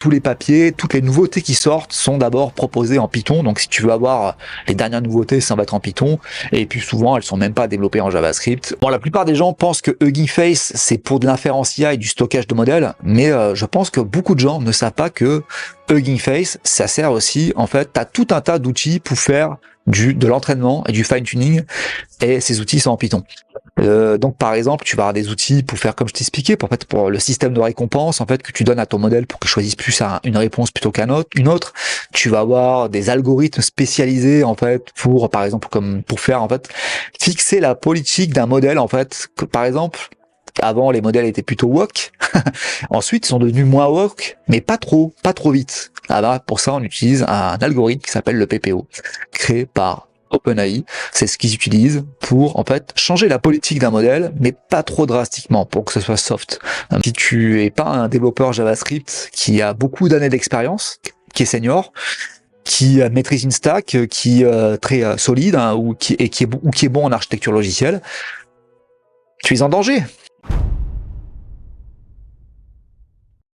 tous les papiers, toutes les nouveautés qui sortent sont d'abord proposées en Python. Donc si tu veux avoir les dernières nouveautés, ça va être en Python. Et puis souvent, elles sont même pas développées en JavaScript. Bon, la plupart des gens pensent que Hugging Face, c'est pour de l'inférence IA et du stockage de modèles. Mais je pense que beaucoup de gens ne savent pas que Hugging Face, ça sert aussi, en fait, t'as tout un tas d'outils pour faire de l'entraînement et du fine-tuning. Et ces outils sont en Python. Donc par exemple, tu vas avoir des outils pour faire comme je t'expliquais, pour le système de récompense en fait que tu donnes à ton modèle pour qu'il choisisse plus une réponse plutôt une autre. Tu vas avoir des algorithmes spécialisés en fait pour par exemple pour faire en fait fixer la politique d'un modèle en fait. Que, par exemple, avant les modèles étaient plutôt woke, ensuite ils sont devenus moins woke, mais pas trop vite. Ah bah, pour ça on utilise un algorithme qui s'appelle le PPO, créé par OpenAI. C'est ce qu'ils utilisent pour en fait changer la politique d'un modèle, mais pas trop drastiquement pour que ce soit soft. Si tu es pas un développeur JavaScript qui a beaucoup d'années d'expérience, qui est senior, qui maîtrise une stack qui est très solide, hein, ou qui est bon en architecture logicielle, tu es en danger.